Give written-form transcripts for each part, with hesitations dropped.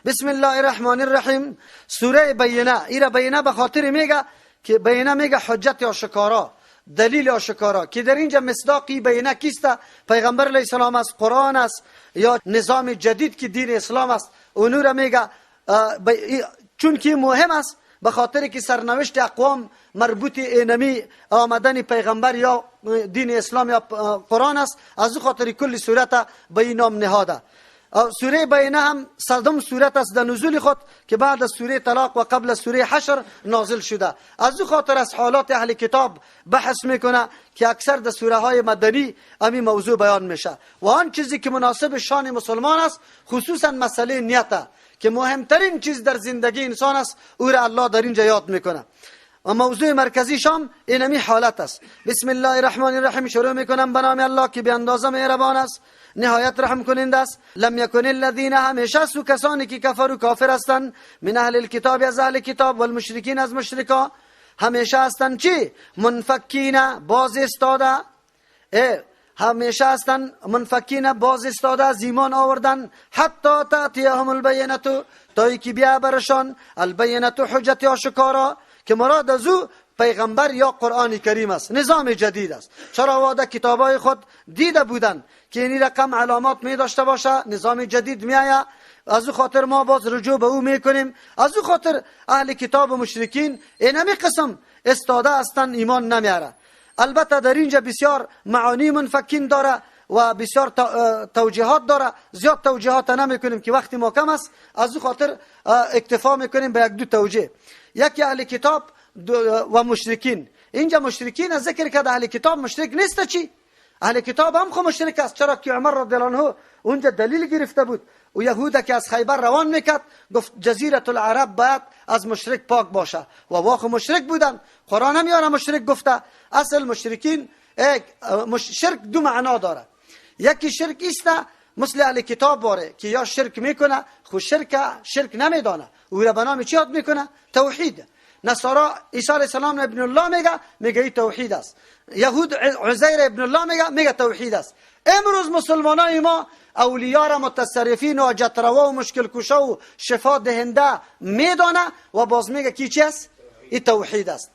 بسم الله الرحمن الرحیم. سوره بینه. ایره بینه به خاطر میگه که بینه میگه حجت آشکارا، دلیل آشکارا، که در اینجا مصداقی بینه کیسته؟ پیغمبر علیه السلام است، قرآن است، یا نظام جدید که دین اسلام است. اونو را میگه چون که مهم است، به خاطر که سرنوشت اقوام مربوط اینمی آمدن پیغمبر یا دین اسلام یا قرآن است. از او خاطر کل صورت به این نام نهاده. سوره بینه هم صدم سورت است در نزول خود که بعد از سوره طلاق و قبل از سوره حشر نازل شده. از او خاطر از حالات اهل کتاب بحث میکنه که اکثر در سوره های مدنی همین موضوع بیان میشه. و آن چیزی که مناسب شان مسلمان است، خصوصا مسئله نیت که مهمترین چیز در زندگی انسان است، او را الله در اینجا یاد میکنه. و موضوع مرکزی شام اینمی حالت است. بسم الله الرحمن الرحیم. شروع میکنم به نام الله که به اندازه مهربان است، نهایت رحم کننده است. لم یکن الذین، همیشه سو کسانی که کفر و کافر هستند، من اهل الکتاب، از اهل کتاب، و المشرکین، از مشرکا، همیشه هستند چی؟ منفکین، باز استاده. همیشه هستند منفکین، باز استاده از ایمان آوردن، حتی تأتیهم البینه، تا اینکه بیا برشان البینه، حجت آشکارا، که مراد از او پیغمبر یا قرآن کریم است، نظام جدید است. چرا واده کتابای خود دیده بودن که این رقم علامات می داشته باشه، نظام جدید می آید، از او خاطر ما باز رجوع به او می کنیم. از او خاطر اهل کتاب و مشرکین اینمی قسم استاده هستند، ایمان نمیاره. البته در اینجا بسیار معانی منفکین داره و بسیار توجیهات داره. زیاد توجیهات نمی کنیم که وقتی ما کم است، از او خاطر اکتفا می کنیم به یک دو توجیه. یکی اهل کتاب و مشرکین. اینجا مشرکین از ذکر کرد، اهل کتاب مشرک نیست. چی؟ اهل کتاب هم خو مشرک است. چرا که عمر رضی الله عنه اونجا دلیل گرفته بود و یهودا که از خیبر روان میکرد، گفت جزیره العرب باید از مشرک پاک باشه و واخو مشرک بودن. قرآن هم یارا مشرک گفته. اصل مشرکین شرک دو معنا داره. یکی شرک است مثل اهل کتاب باره که یا شرک میکنه خو شرک نمیدانه، او را به نام چی یاد میکنه؟ توحید. نصارا عیسی علیه السلام ابن الله میگه توحید است. یهود عزیر ابن الله میگه توحید است. امروز مسلمانای ما اولیاء را متصرفین و جتروا و مشکل کشا و شفا دهنده میدانه و باز میگه کی چی است؟ این توحید است.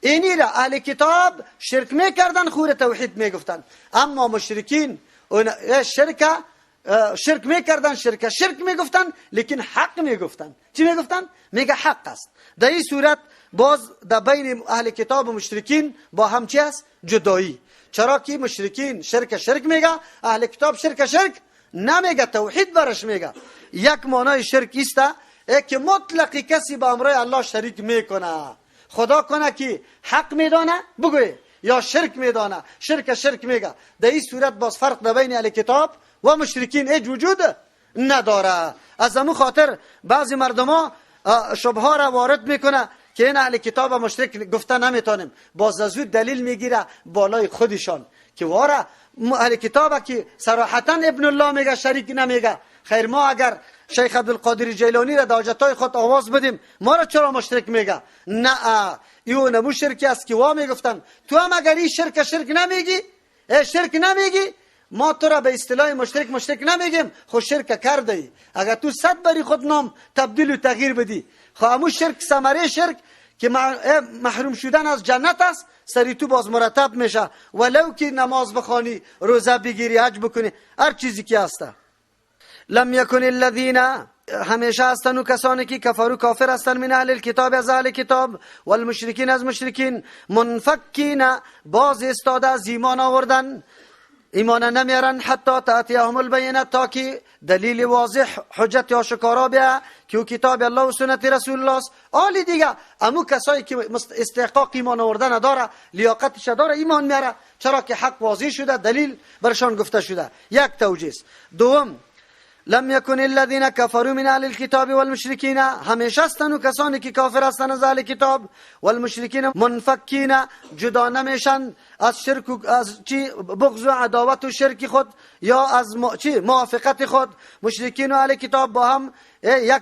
اینی را اهل کتاب شرک میکردن، خور توحید میگفتن. اما مشرکین شرک میکردن، شرک میگفتن، لیکن حق میگفتن. چی میگفتن؟ میگه حق است. در این صورت باز در بین اهل کتاب و مشرکین با هم چی است؟ جدایی. چرا که مشرکین شرک میگه، اهل کتاب شرک نمیگه، توحید برش میگه. یک معنای شرک است که مطلقی کسی با امر الله شریک میکنه. خدا کنه که حق میدانه بگوی، یا شرک میدانه شرک میگه. در این صورت باز فرق در بین اهل کتاب و مشرکین هیچ وجود نداره. از همون خاطر بعضی مردما شبهه را وارد میکنه که این اهل کتاب و مشرک گفته نمیتونیم، باز از اون دلیل میگیره بالای خودشان که واره اهل کتاب که صراحتا ابن الله میگه، شریک نمیگه. خیر ما اگر شیخ عبدالقادر جیلانی را در حاجتهای خود آواز بدیم، ما را چرا مشرک میگه؟ نه، ایو نمو شرکی است که وا میگفتن تو هم اگر این شرک نمیگی، شرک نمیگی، ما تو را به اصطلاح مشرک نمیگیم، خود شرک کرده ای. اگر تو 100 باری خود نام تبدیل و تغییر بدی، خو همون شرک ثمره شرک که محروم شدن از جنت است، سری تو باز مرتب میشه. ولو که نماز بخوانی، روزه بگیری، حج بکنی، هر چیزی که هسته. لم یکن الذین، همیشه هستند کسانی که کفر و کافر هستند، من اهل الکتاب، از اهل کتاب، و المشرکین، از مشرکین، منفکین، باز استاده از ایمان آوردن، ایمان نمیارن، حتی تأتیهم البینه، تا که دلیل واضح حجت آشکارا بیا که او کتاب الله و سنت رسول الله است. آلی دیگه امو کسایی که استحقاق ایمان آوردن نداره، لیاقتش داره، ایمان میاره، چرا که حق واضح شده، دلیل برشان گفته شده. یک توجیه. دوم، لم یکن الذین کفروا من اهل الكتاب والمشرکین، همیشه هستند کسانی که کافر هستند از اهل کتاب والمشرکین، منفکین، جدا نمیشن از شرک و از چی بغض و عداوت و شرک خود یا از موافقت خود. مشرکین و اهل کتاب با هم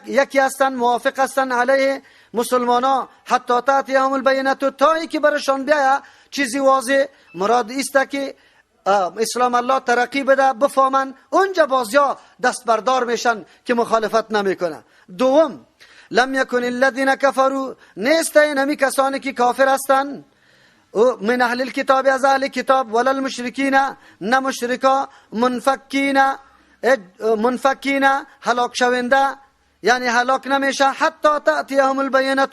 یکی هستند، موافق هستند علیه مسلمانا، حتی تأتیهم البینه، تا ای که برشان بیاید چیزی واضح. مراد است که اسلام الله ترقی بده بفهمن، اونجا بازیا دست بردار میشن که مخالفت نمیکنه. دوم، لم یکن الذین کفروا، نیست اینمی کسانی که کافر هستند، من اهل الكتاب، از اهل کتاب، ولا المشرکین، نه مشرکا، منفکین هلاک شونده، یعنی هلاک نمیشه، حتی تأتیهم البینه،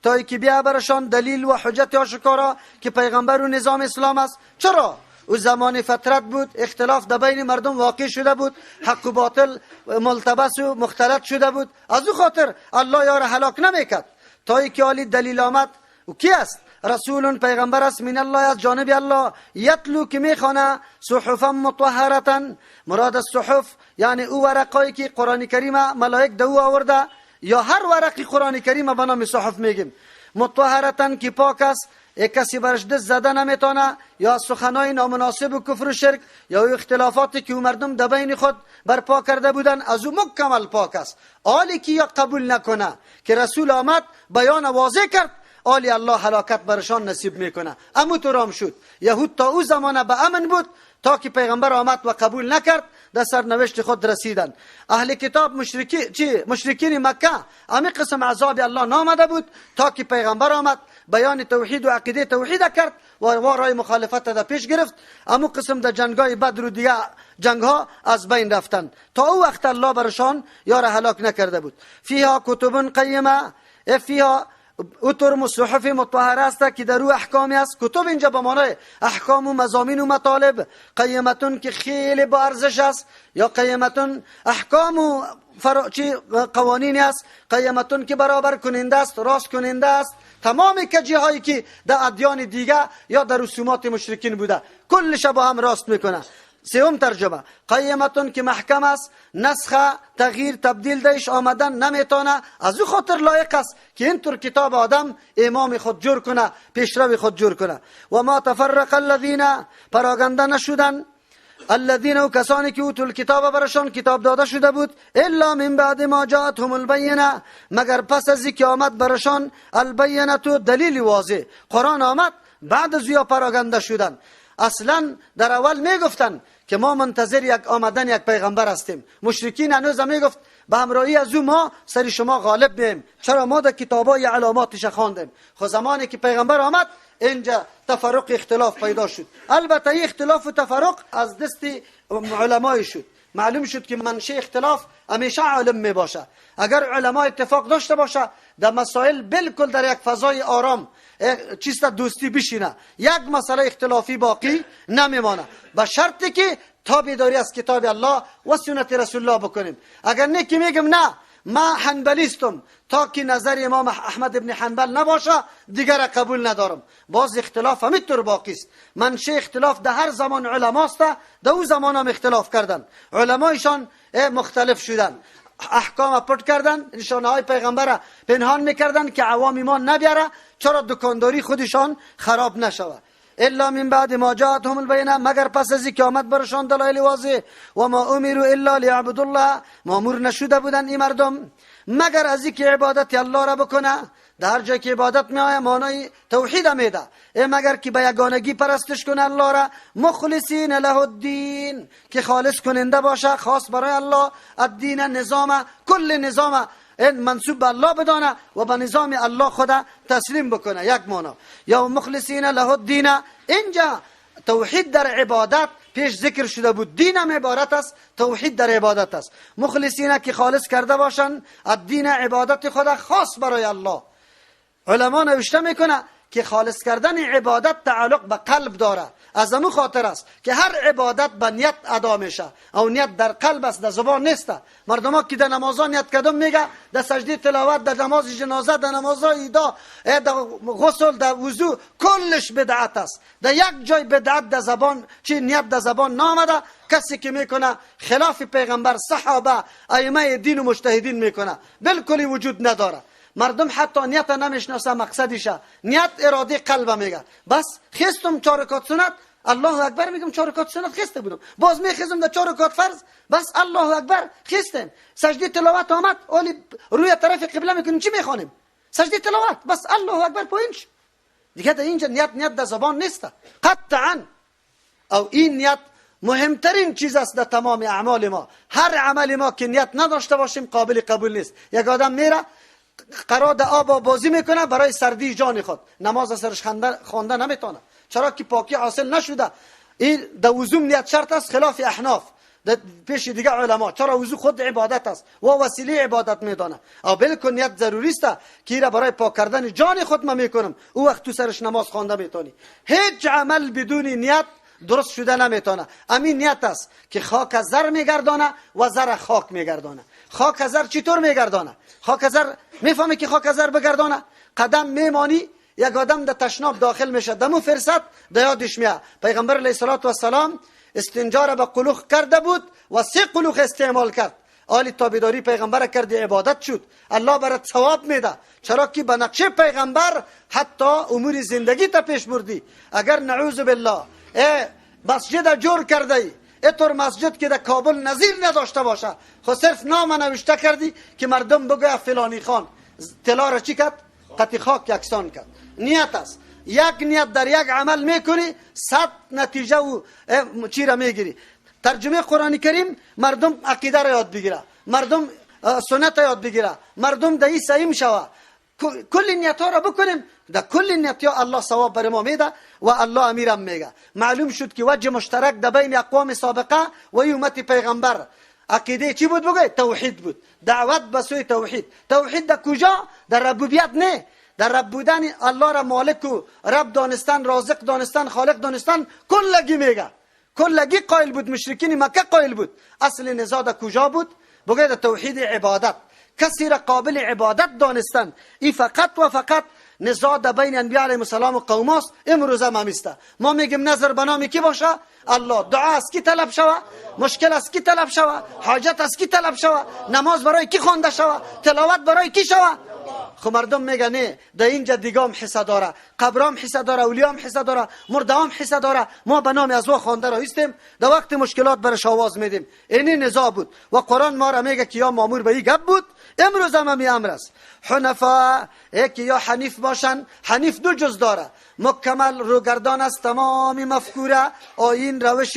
تا اینکه بیا برشان دلیل و حجت آشکارا که پیغمبر و نظام اسلام است. چرا؟ او زمان فترت بود، اختلاف در بین مردم واقع شده بود، حق و باطل ملتبس و مختلط شده بود، از او خاطر الله یار هلاک نمیکرد تا اینکه عالی دلیل آمد. و کی است؟ رسول، پیغمبر است، من الله، از جانب الله، یتلو که میخوانه، صحفا مطهرتا، مراد از صحف یعنی او ورقایی که قرآن کریم ملائک دو آورده، یا هر ورقی قرآن کریم به نام صحف میگیم، مطهرتا که پاک است، یک کسی برش دست زده نمیتونه، یا سخنای نامناسب و کفر و شرک یا اختلافاتی که مردم در بین خود برپا کرده بودن از او مکمل پاک است. حالی که یا قبول نکنه که رسول آمد بیان واضح کرد، آلی الله هلاکت برشان نصیب میکنه. اما تو رام شد یهود تا او زمانه به امن بود تا که پیغمبر آمد و قبول نکرد، در سرنوشت خود رسیدن. اهل کتاب مشرکین مکه امی قسم عذاب الله نامده بود تا که پیغمبر آمد بیان توحید و عقیده توحید کرد و رای مخالفت در پیش گرفت. اما قسم در جنگای بدر و دیگه جنگ ها از بین رفتن تا او وقت الله برشان یار هلاک نکرده بود. فیها کتب قیمه، فیها اترم صحف مطهره است که در او احکامی است. کتب اینجا به معنای احکام و مضامین و مطالب، قیمتون که خیلی با ارزش است، یا قیمتون احکام و قوانین است، قیمتون که برابر کننده است، راست کننده است. تمام کجی هایی که در ادیان دیگه یا در رسومات مشرکین بوده کلش با هم راست میکنه. سوم ترجمه، قیمتون که محکم است، نسخه تغییر تبدیل دیش آمدن نمیتونه، از او خاطر لایق است که اینطور کتاب آدم امام خود جور کنه، پیشروی خود جور کنه. و ما تفرق الذین، پراگنده نشدن، الذین و کسانی که اوتوا الکتاب برشان کتاب داده شده بود، الا من بعد ما جاءتهم البینه، مگر پس از اینکه آمد برشان البینه، دلیل واضح. قرآن آمد بعد از یا پراگنده شدن. اصلا در اول میگفتن که ما منتظر یک آمدن یک پیغمبر هستیم. مشرکین هنوز میگفت به همراهی از او ما سر شما غالب میم، چرا ما در کتابای علاماتش خواندیم. خو زمانی که پیغمبر آمد اینجا تفرق اختلاف پیدا شد. البته این اختلاف و تفرق از دست علمای شد. معلوم شد که منشأ اختلاف همیشه علم می باشه. اگر علما اتفاق داشته باشه در مسائل بالکل در یک فضای آرام چیست دوستی بشینه، یک مسئله اختلافی باقی نمیمانه، به شرطی که تابعداری از کتاب الله و سنت رسول الله بکنیم. اگر نه که میگم نه ما حنبلیستم تا که نظر امام احمد ابن حنبل نباشه دیگر قبول ندارم، باز اختلاف همینطور باقی است. منشأ اختلاف در هر زمان علماست، در او زمان هم اختلاف کردن، علمایشان مختلف شدن، احکام پرت کردن، نشانه های پیغمبر پنهان میکردن که عوام ایمان نبیاره، چرا دکانداری خودشان خراب نشود. الا من بعد ما جاءتهم البینه، مگر پس از اینکه آمد برشان دلایل واضح. و ما امروا الا لیعبدوا الله، مامور نشده بودن این مردم مگر از اینکه عبادت الله را بکنه. در هر جای که عبادت میآید معنای توحید میده، مگر که به یگانگی پرستش کنه الله را، مخلصین له الدین، که خالص کننده باشه خاص برای الله، الدین نظام، کل نظام منصوب به الله بدانه و به نظام الله خدا تسلیم بکنه. یک معنی. یا مخلصین له الدین، اینجا توحید در عبادت پیش ذکر شده بود، دین هم عبارت است، توحید در عبادت است. مخلصین که خالص کرده باشن الدین، عبادت خدا خاص برای الله. علما نوشته میکنه که خالص کردن عبادت تعلق به قلب داره، از همون خاطر است که هر عبادت به نیت ادا میشه، او نیت در قلب است، در زبان نیست. مردم که در نمازها نیت کردن میگه، در سجده تلاوت، در نماز جنازه، در نماز ایدا، در غسل، در وضو، کلش بدعت است. در یک جای بدعت در زبان چی نیت در زبان نامده، کسی که میکنه خلاف پیغمبر، صحابه، ائمه دین و مجتهدین میکنه، بالکل وجود نداره. مردم حتی نیت نمیشناسه مقصدشه، نیت اراده قلب میگه. بس خستم 4 رکعت سنت، الله اکبر میگم 4 رکعت سنت خسته بودم، باز میخزم در 4 رکعت فرض، بس الله اکبر خستم. سجده تلاوت آمد، اولی روی طرف قبله میکنیم، چی میخوانیم؟ سجده تلاوت، بس الله اکبر پوینش دیگه. در اینجا نیت در زبان نیست قطعا. او این نیت مهمترین چیز است در تمام اعمال ما. هر عمل ما که نیت نداشته باشیم قابل قبول نیست. یک آدم میره قرار آب بازی میکنه برای سردی جان خود، نماز سرش خوانده نمیتونه، چرا که پاکی حاصل نشده. این در وضو نیت شرط است، خلاف احناف پیش دیگه علما، چرا وضو خود عبادت است و وسیله عبادت میدانه. او بالکل نیت ضروری است که را برای پاک کردن جان خود ما میکنم، او وقت تو سرش نماز خوانده میتونی. هیچ عمل بدون نیت درست شده نمیتونه. امین نیت است که خاک از زر میگردانه و زر خاک میگردانه. خاک از زر چطور میگردانه؟ خاک از زر میفهمی که خاک از زر بگردانه؟ قدم میمانی، یک آدم در تشناب داخل میشه، دمو فرصت در یادش میاد پیغمبر علیه السلام استنجا را به قلوخ کرده بود و 3 قلوخ استعمال کرد. آلی تابیداری پیغمبر کرد، عبادت شد، الله برات ثواب میده، چرا که به نقشه پیغمبر حتی امور زندگی تا پیش بردی. اگر نعوذ بالله مسجد جور کرده ای، اینطور مسجد که در کابل نظیر نداشته باشه، خود صرف نام نوشته کردی که مردم بگه فلانی خان، طلا را چی کرد؟ قطی خاک یکسان کرد. نیت است. یک نیت در یک عمل میکنی 100 نتیجه و چی را میگیری. ترجمه قرآن کریم مردم عقیده را یاد بگیره، مردم سنت را یاد بگیره، مردم در این صحیح شوه. کل نیت ها را بکنیم، در کل نیت ها الله ثواب بر ما میده و الله امیرم میگه. معلوم شد که وجه مشترک در بین اقوام سابقه و امت پیغمبر عقیده چی بود؟ بگوی توحید بود، دعوت به سوی توحید. توحید در کجا؟ در ربوبیت نه، در رب بودن الله را مالک و رب دانستن، رازق دانستن، خالق دانستن. کلگی میگه، کلگی قائل بود. مشرکین مکه قائل بود. اصل نزاع در کجا بود؟ بگوی در توحید عبادت. کسی را قابل عبادت دانستن، این فقط و فقط نزاع در بین انبیاء علیهم السلام و قوم است. امروز هم همیسته. ما میگیم نظر به نام کی باشه؟ الله. دعا از کی طلب شوه؟ مشکل از کی طلب شوه؟ حاجت از کی طلب شوه؟ نماز برای کی خوانده شوه؟ تلاوت برای کی شوه؟ خب مردم میگن نه، در اینجا دیگه هم حصه داره، قبرام حصه داره، اولیام حصه داره، مردام حصه داره. ما به نام از او خوانده را هستیم، در وقت مشکلات برش آواز میدیم. اینی نزاع بود و قرآن ما را میگه که یا مامور به این گپ بود، امروز هم همی امر است. حنفا، یکی یا حنیف باشن. حنیف 2 جز داره، مکمل روگردان است تمام مفکوره آیین روش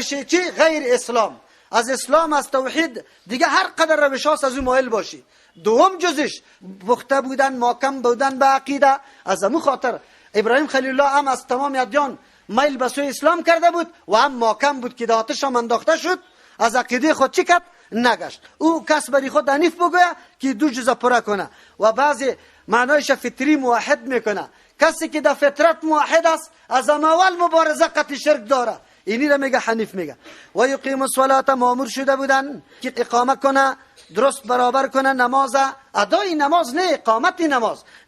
چی؟ غیر اسلام. از اسلام، از توحید دیگه هر قدر روش هاست از اون مایل باشی. دوم جزش پخته بودن، محکم بودن به عقیده. از امو خاطر ابراهیم خلیل الله هم از تمام ادیان میل به سوی اسلام کرده بود و هم محکم بود که در آتش هم انداخته شد، از عقیده خود چی کرد؟ نگشت. او کس بری خود حنیف بگوید که 2 جزء پره کنه و بعضی معنایش فطری موحد میکنه. کسی که در فطرت موحد است از اول مبارزه قطع شرک داره، اینی را میگه حنیف. میگه و یقیم الصلاه، مامور شده بودن که اقامه کنه، درست برابر کنه نماز. ادای نماز نه، اقامت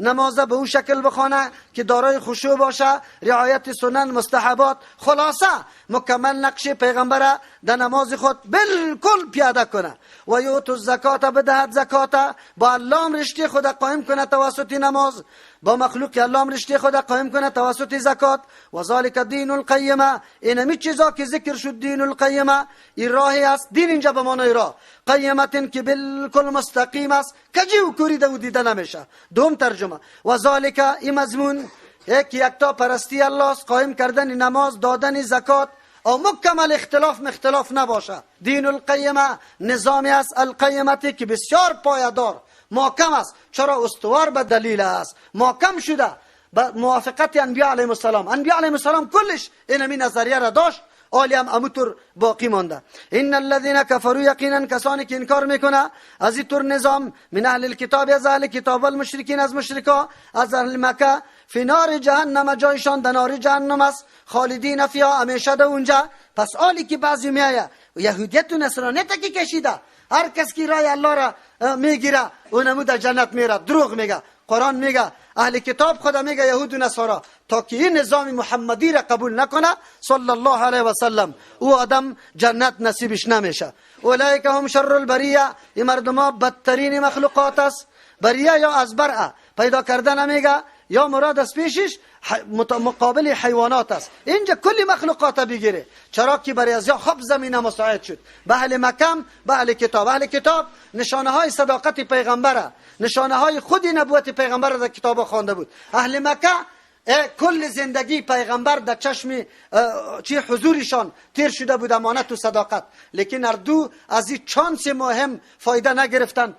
نماز به اون شکل بخونه که دارای خشوع باشه، رعایت سنن مستحبات. خلاصه مکمل نقش پیغمبر در نماز خود بالکل پیاده کنه. و یؤتوا الزکات، بدهد زکات، با الله رشته خود قائم کنه توسط نماز، با مخلوق الله رشته خود قائم کنه توسط زکات. و ذالک دین القیمه، اینمی چیزا که ذکر شد دین القیمه، این راهی است. دین اینجا به معنای راه، قیمتن که بالکل مستقیم است، کجی و کوریده و دیده نمیشه. دوم ترجمه و ذالک، این مضمون یکتا پرستی الله است، قائم کردن نماز، دادن زکات او مکمل اختلاف نباشه. دین القیمه نظامی است، القیمتی که بسیار پایدار محکم است. چرا؟ استوار به دلیل است، محکم شده به موافقت انبیاء علیهم السلام. انبیاء علیهم السلام کلش اینمی نظریه را داشت، آلی هم امطور باقی مانده. ان الذين كفروا، یقینا کسانی که انکار میکنه از این طور نظام، من اهل الكتاب، از اهل کتاب، والمشرکین، از مشرکا، از اهل مکه، فی نار جهنم، جایشان در نار جهنم است، خالدین فیها، همیشه در اونجا. پس آلی که بعضی میایه یهودیت و نصرانیت که کشیده، هر کس که رای الله را میگیره اونمو در جنت میره. دروغ میگه. قرآن میگه اهل کتاب خدا میگه یهود و نصارا تا که این نظام محمدی را قبول نکنه صلی الله علیه و سلم، او آدم جنت نصیبش نمیشه. اولئک هم شر البریه، این مردم بدترین مخلوقات است. بریه یا از برع پیدا کردن میگه، یا مراد از پیشش مقابل حیوانات است. اینجا کلی مخلوقات بگیره، چرا که برای از یا خب زمین مساعد شد. به اهل مکم، به اهل کتاب. اهل کتاب نشانه های صداقت پیغمبره، نشانه های خودی نبوت پیغمبر در کتاب خوانده بود. اهل مکه کل زندگی پیغمبر در چشم چی حضورشان تیر شده بود، امانت و صداقت، لیکن هر دو از این چانس مهم فایده نگرفتن.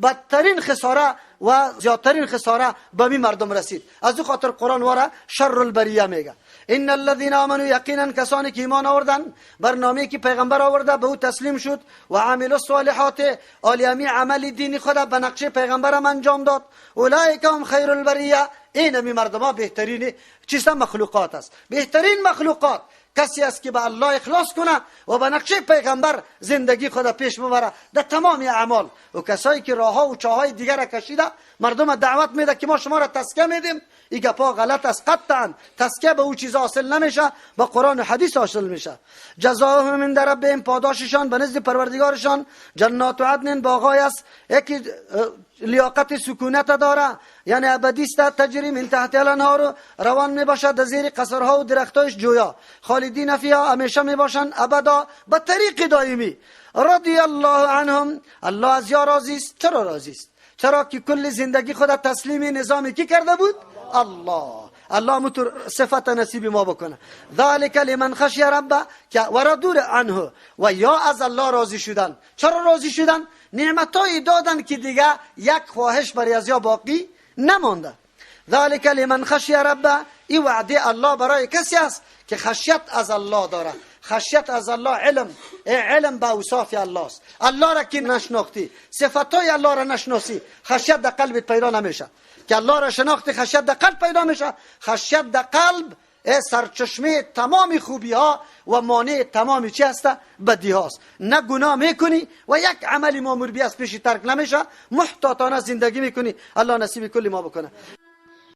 بدترین خساره و زیادترین خساره به می مردم رسید. از او خاطر قرآن واره شر البریه میگه ان الذين آمنوا، یقینا کسانی که ایمان آوردن، برنامه‌ای که پیغمبر آورده به او تسلیم شد، و عملوا الصالحات، عالیمی عمل دینی خود به نقشه پیغمبرم انجام داد، اولئک هم خیر البریه، این می مردم بهترین چیز مخلوقات است. بهترین مخلوقات کسی است که به الله اخلاص کنه و به نقشه پیغمبر زندگی خود پیش ببره در تمام اعمال. و کسایی که راه ها و چاه های دیگر را کشیده، مردم دعوت میده که ما شما را تزکیه میدیم، این گپا غلط است قطعا. تزکیه به او چیز حاصل نمیشه، با قرآن و حدیث حاصل میشه. جزاهم عند ربهم، پاداششان به نزد پروردگارشان جنات عدن، باغای است یکی لیاقت سکونت داره، یعنی ابدی است، تجری من تحت الانهار، روان می باشد در زیر قصرها و درختایش جویا، خالدین فیها، همیشه می باشند ابدا به طریق دائمی. رضی الله عنهم، الله از یا راضی است. چرا راضی است؟ چرا که کل زندگی خود تسلیم نظامی کی کرده بود؟ الله متر صفت نصیب ما بکنه. ذالک لمن خشی ربه که وردور عنه، و یا از الله راضی شدن. چرا راضی شدن؟ نعمتایی دادن که دیگه یک خواهش برای از یا باقی نمانده. ذالک لمن خشی ربه، این وعده الله برای کسی است که خشیت از الله داره. خشیت از الله علم به اوصاف الله است. الله را که نشناختی، صفاتای الله را نشناسی، خشیت در قلبت پیدا نمیشه. که الله را شناختی، خشیت در قلب پیدا میشه. خشیت در قلب سرچشمه تمام خوبی ها و مانع تمام چی هست؟ بدی هاست. نه گناه میکنی و یک عملی مامور بی از پیش ترک نمیشه، محتاطانه زندگی میکنی. الله نصیب کلی ما بکنه.